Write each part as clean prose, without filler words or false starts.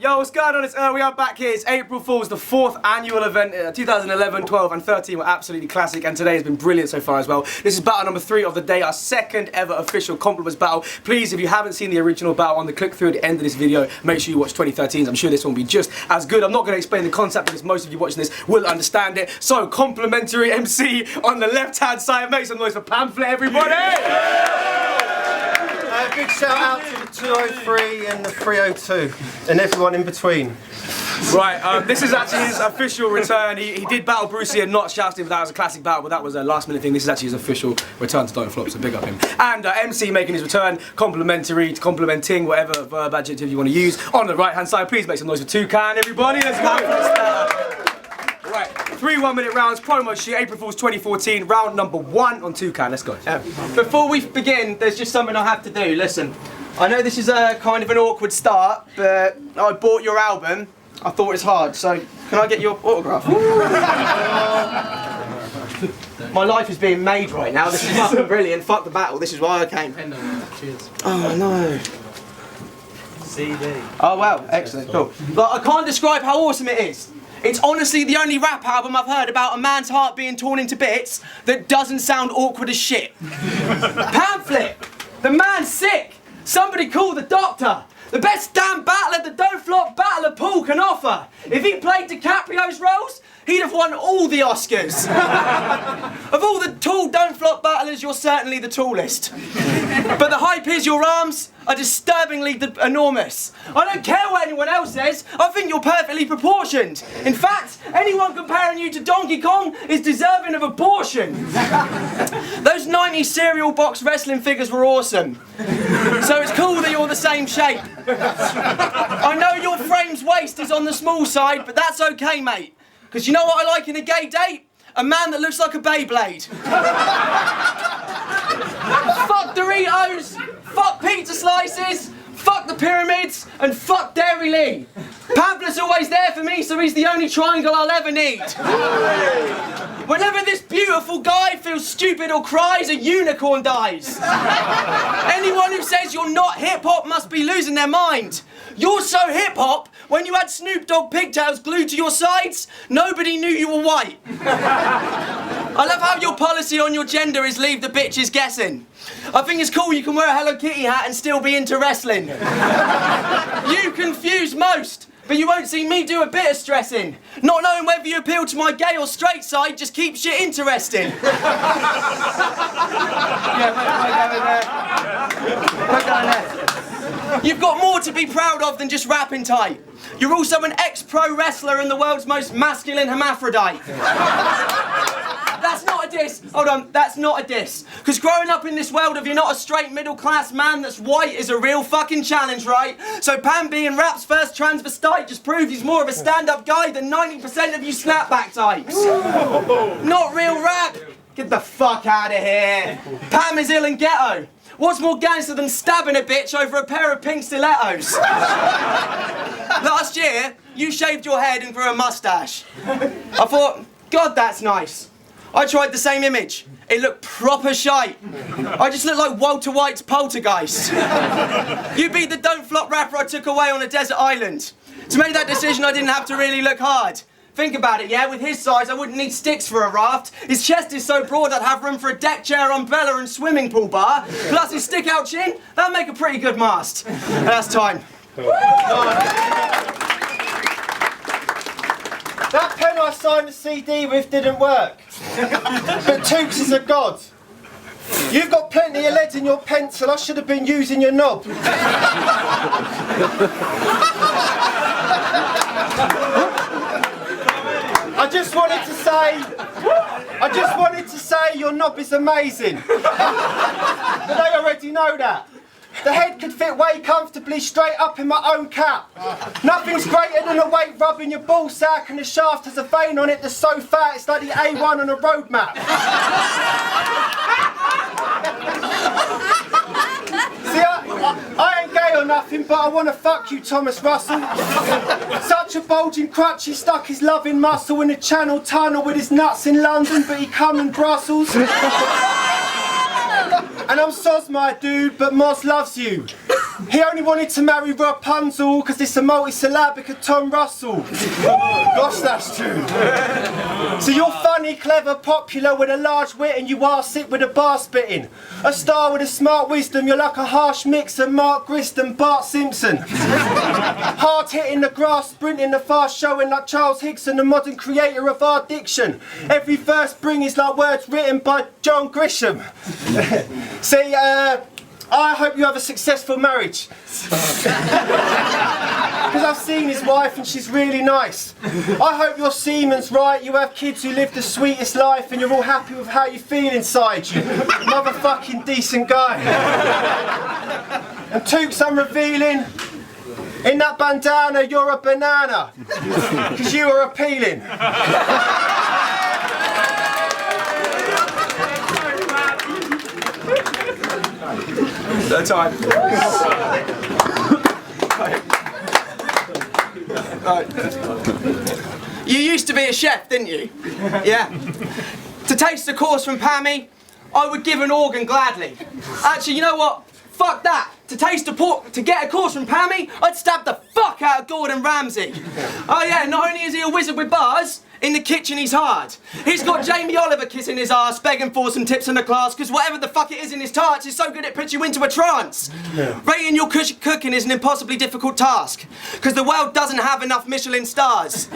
Yo, what's going on? It's we are back here. It's April Fool's, the 4th annual event. 2011, 12 and 13 were absolutely classic, and today has been brilliant so far as well. This is battle number 3 of the day, our second ever official compliments battle. Please, if you haven't seen the original battle on the click-through at the end of this video, make sure you watch 2013's. I'm sure this one will be just as good. I'm not going to explain the concept because most of you watching this will understand it. So, complimentary MC on the left-hand side. Make some noise for PAMFLIT, everybody! Big shout out to the 203 and the 302 and everyone in between. Right, this is actually his official return. He did battle Brucey and not shouting, but that was a classic battle, but that was a last minute thing. This is actually his official return to Don't Flop, so big up him. And MC making his return, complimenting, whatever verb adjective you want to use. On the right hand side, please make some noise for Toucan, everybody. Let's go. Right, 3 1-minute rounds, promo sheet, April Fool's 2014, round number 1 on Toucan. Let's go. Before we begin, there's just something I have to do. Listen, I know this is a kind of an awkward start, but I bought your album. I thought it's hard, so can I get your autograph? My life is being made right now. This is fucking brilliant. Fuck the battle. This is why I came. Cheers. Oh no. CD. Oh wow, excellent, cool. But I can't describe how awesome it is. It's honestly the only rap album I've heard about a man's heart being torn into bits that doesn't sound awkward as shit. PAMFLIT! The man's sick! Somebody call the doctor! The best damn battler the Don't Flop battler pool can offer! If he played DiCaprio's roles, he'd have won all the Oscars! Of all the tall Don't Flop battlers, you're certainly the tallest. But the hype is your arms are disturbingly enormous. I don't care what anyone else says, I think you're perfectly proportioned. In fact, anyone comparing you to Donkey Kong is deserving of abortion. Those 90s cereal box wrestling figures were awesome. So it's cool that you're the same shape. I know your frame's waist is on the small side, but that's okay, mate. Because you know what I like in a gay date? A man that looks like a Beyblade. Fuck Doritos, fuck pizza slices, fuck the pyramids, and fuck Dairy Lee. PAMFLIT's always there for me, so he's the only triangle I'll ever need. Whenever this beautiful guy feels stupid or cries, a unicorn dies. Anyone who says you're not hip-hop must be losing their mind. You're so hip-hop, when you had Snoop Dogg pigtails glued to your sides, nobody knew you were white. I love how your policy on your gender is leave the bitches guessing. I think it's cool you can wear a Hello Kitty hat and still be into wrestling. You confuse most, but you won't see me do a bit of stressing. Not knowing whether you appeal to my gay or straight side just keeps shit interesting. We're going there. You've got more to be proud of than just rapping tight. You're also an ex-pro wrestler and the world's most masculine hermaphrodite. That's not a diss. Hold on, that's not a diss. Because growing up in this world, if you're not a straight middle-class man that's white, is a real fucking challenge, right? So Pam being rap's first transvestite just proves he's more of a stand-up guy than 90% of you snapback types. Not real rap. Get the fuck out of here. Pam is ill and ghetto. What's more gangster than stabbing a bitch over a pair of pink stilettos? Last year, you shaved your head and grew a mustache. I thought, God, that's nice. I tried the same image. It looked proper shite. I just looked like Walter White's Poltergeist. You beat the Don't Flop rapper I took away on a desert island. To make that decision, I didn't have to really look hard. Think about it, yeah? With his size, I wouldn't need sticks for a raft. His chest is so broad, I'd have room for a deck chair, umbrella, and swimming pool bar. Plus his stick-out chin, that'd make a pretty good mast. And that's time. That pen I signed the CD with didn't work. But Tooks is a god. You've got plenty of lead in your pencil, I should have been using your knob. I just wanted to say your knob is amazing. But they already know that. The head could fit way comfortably straight up in my own cap. Nothing's greater than a weight rubbing your ball sack, and the shaft has a vein on it that's so fat it's like the A1 on a road map. See, I ain't gay or nothing, but I want to fuck you, Thomas Russell. Such a bulging crutch, he stuck his loving muscle in a Channel tunnel with his nuts in London, but he come in Brussels. And I'm Soz, my dude, but Moz loves you. He only wanted to marry Rapunzel because it's a multi-syllabic of Tom Russell. Gosh, that's true. So you're funny, clever, popular with a large wit, and you are sick with a bar spitting. A star with a smart wisdom, you're like a harsh mix of Mark Grist and Bart Simpson. Hard hitting the grass, sprinting the fast, showing like Charles Hickson, the modern creator of our diction. Every verse bring is like words written by John Grisham. See, I hope you have a successful marriage. Because I've seen his wife and she's really nice. I hope your semen's right, you have kids who live the sweetest life and you're all happy with how you feel inside, you motherfucking decent guy. And Tooks, I'm revealing, in that bandana you're a banana. Because you are appealing. No time. You used to be a chef, didn't you? Yeah. To taste a course from Pammy, I would give an organ gladly. Actually, you know what? Fuck that. To taste a pork, to get a course from Pammy, I'd stab the fuck out of Gordon Ramsay. Oh yeah, not only is he a wizard with bars, in the kitchen he's hard. He's got Jamie Oliver kissing his arse, begging for some tips in the class, because whatever the fuck it is in his tarts is so good it puts you into a trance. Yeah. Rating your cooking is an impossibly difficult task, because the world doesn't have enough Michelin stars.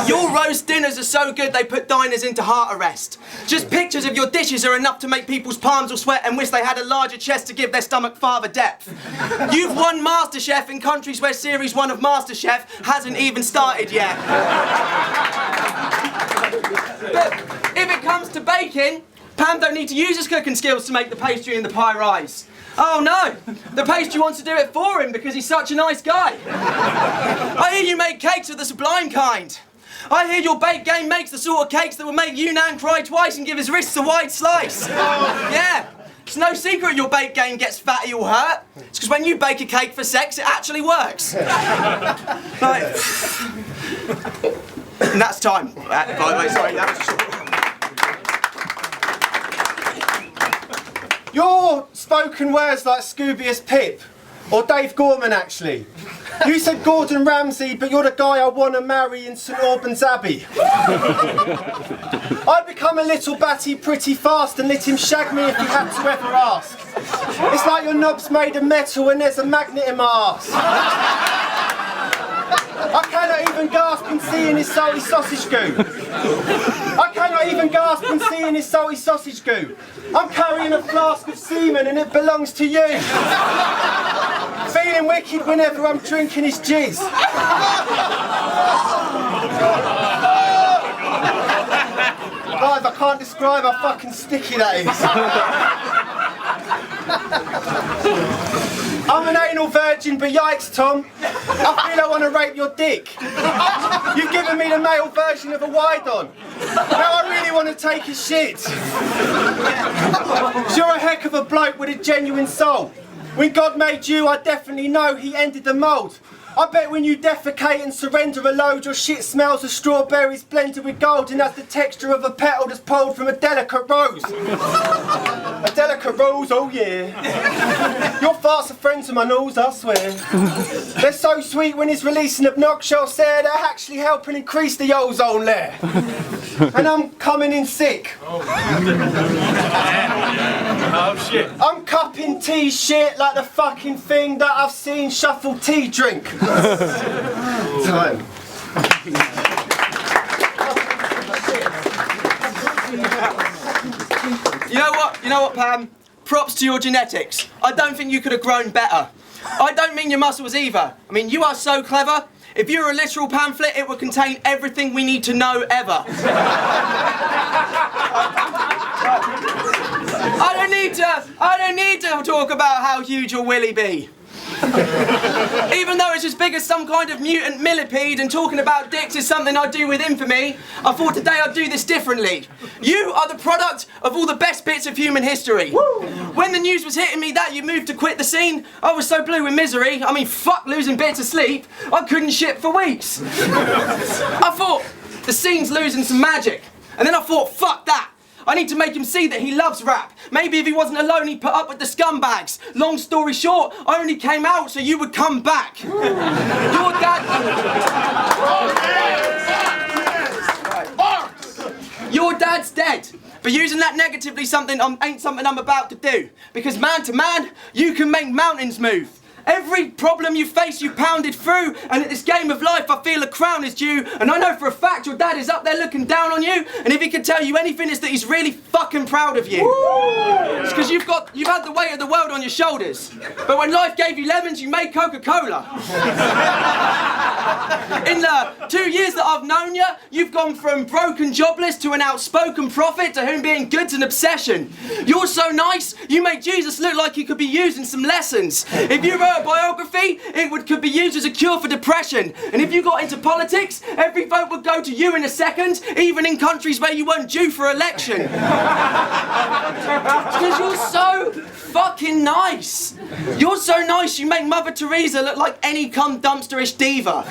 Your roast dinners are so good they put diners into heart arrest. Just pictures of your dishes are enough to make people's palms will sweat and wish they had a larger chest to give their stomach father depth. You've won MasterChef in countries where Series 1 of MasterChef hasn't even started yet. But if it comes to baking, Pam don't need to use his cooking skills to make the pastry and the pie rise. Oh no, the pastry wants to do it for him because he's such a nice guy. I hear you make cakes of the sublime kind. I hear your bake game makes the sort of cakes that will make Yunnan cry twice and give his wrists a wide slice. Yeah. It's no secret your bake game gets fatty or hurt. It's because when you bake a cake for sex, it actually works. Like, and that's time. By the way, sorry, that was short. Your spoken words like Scooby-As Pip, or Dave Gorman actually. You said Gordon Ramsay, but you're the guy I want to marry in St Albans Abbey. I'd become a little batty pretty fast and let him shag me if he had to ever ask. It's like your knob's made of metal and there's a magnet in my arse. I cannot even gasp in seeing his salty sausage goo. I cannot even gasp in seeing his salty sausage goo. I'm carrying a flask of semen and it belongs to you. Feeling wicked whenever I'm drinking his jizz. Guys, I can't describe how fucking sticky that is. I'm an anal virgin, but yikes, Tom. I feel I want to rape your dick. You've given me the male version of a wide-on. Now I really want to take a shit. You're a heck of a bloke with a genuine soul. When God made you, I definitely know he ended the mould. I bet when you defecate and surrender a load, your shit smells of strawberries blended with gold and has the texture of a petal that's pulled from a delicate rose. A delicate rose, oh yeah. Your farts are friends of my nose, I swear. They're so sweet when he's releasing obnoxious air, they're actually helping increase the ozone layer. And I'm coming in sick. Oh shit. I'm cupping tea shit like the fucking thing that I've seen Shuffle Tea drink. Time. You know what, Pam? Props to your genetics. I don't think you could have grown better. I don't mean your muscles either. I mean, you are so clever. If you were a literal pamphlet, it would contain everything we need to know ever. I don't need to talk about how huge your willy be. Even though it's as big as some kind of mutant millipede and talking about dicks is something I do with infamy, I thought today I'd do this differently. You are the product of all the best bits of human history. Woo. When the news was hitting me that you moved to quit the scene, I was so blue with misery, I mean fuck losing bits of sleep, I couldn't shit for weeks. I thought, the scene's losing some magic. And then I thought, fuck that. I need to make him see that he loves rap. Maybe if he wasn't alone, he'd put up with the scumbags. Long story short, I only came out so you would come back. Your dad... Your dad's dead. But using that negatively ain't something I'm about to do. Because man to man, you can make mountains move. Every problem you face, you pounded through, and at this game of life, I feel a crown is due. And I know for a fact your dad is up there looking down on you, and if he could tell you anything, it's that he's really fucking proud of you. It's because you've had the weight of the world on your shoulders. But when life gave you lemons, you made Coca-Cola. In the 2 years that I've known you, you've gone from broken jobless to an outspoken prophet to whom being good's an obsession. You're so nice, you make Jesus look like he could be used in some lessons. If you wrote a biography, could be used as a cure for depression. And if you got into politics, every vote would go to you in a second, even in countries where you weren't due for election. Because you're so fucking nice. You're so nice, you make Mother Teresa look like any cum dumpsterish diva.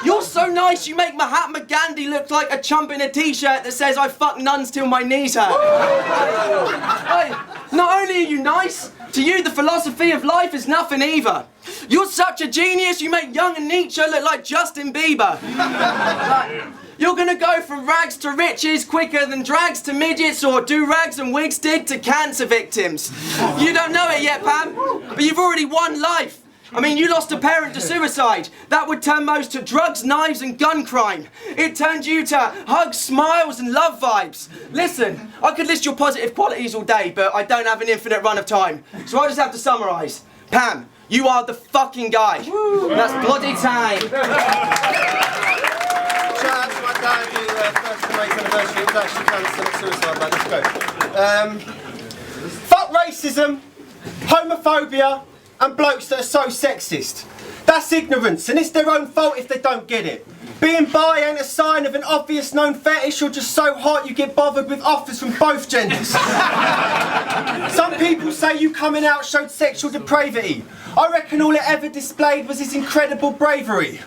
You're so nice, you make Mahatma Gandhi look like a chump in a t-shirt that says I fuck nuns till my knees hurt. Not only are you nice, to you the philosophy of life is nothing either. You're such a genius, you make young and Nietzsche look like Justin Bieber. You're gonna go from rags to riches quicker than drags to midgets or do-rags and wigs did to cancer victims. You don't know it yet, Pam, but you've already won life. I mean, you lost a parent to suicide. That would turn most to drugs, knives and gun crime. It turned you to hugs, smiles and love vibes. Listen, I could list your positive qualities all day, but I don't have an infinite run of time. So I just have to summarise. Pam, you are the fucking guy. That's bloody time. Shout out to my dad who first of May anniversary, it was actually cancer, suicide, mate. Let's go. Fuck racism, homophobia, and blokes that are so sexist. That's ignorance, and it's their own fault if they don't get it. Being bi ain't a sign of an obvious known fetish or just so hot you get bothered with offers from both genders. Some people say you coming out showed sexual depravity. I reckon all it ever displayed was his incredible bravery.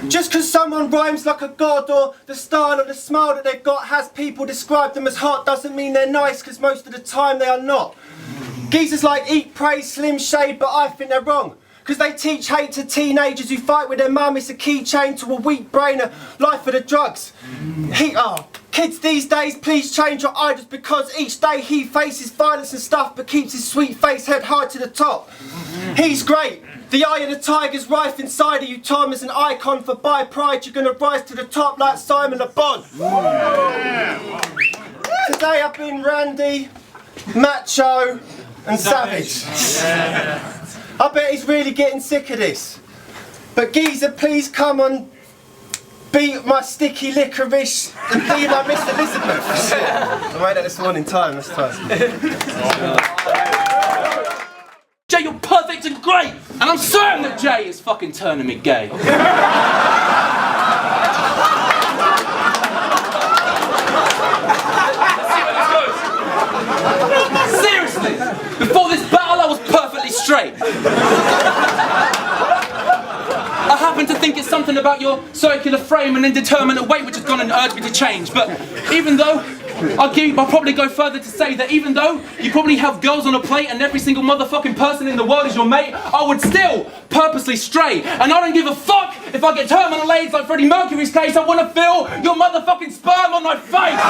Just because someone rhymes like a god or the style or the smile that they've got has people describe them as hot doesn't mean they're nice, because most of the time they are not. Geezers like Eat, Pray, Slim Shade, but I think they're wrong. Because they teach hate to teenagers who fight with their mum. It's a keychain to a weak brain, a life for the drugs. Kids these days, please change your idols, because each day he faces violence and stuff but keeps his sweet face head high to the top. He's great. The eye of the tiger's rife inside of you, Tom, is an icon for bi pride. You're going to rise to the top like Simon Le Bon. Today I've been randy, macho and savage. I bet he's really getting sick of this. But geezer, please come and beat my sticky licorice and be my Miss Elizabeth. I made that this morning time, this time. Jay, you're perfect and great! And I'm certain that Jay is fucking turning me gay. Seriously, before this battle I was perfectly straight. I happen to think it's something about your circular frame and indeterminate weight which has gone and urged me to change. But even though, I'll probably go further to say that even though you probably have girls on a plate and every single motherfucking person in the world is your mate, I would still purposely stray. And I don't give a fuck if I get terminal AIDS like Freddie Mercury's case. I want to feel your motherfucking sperm on my face.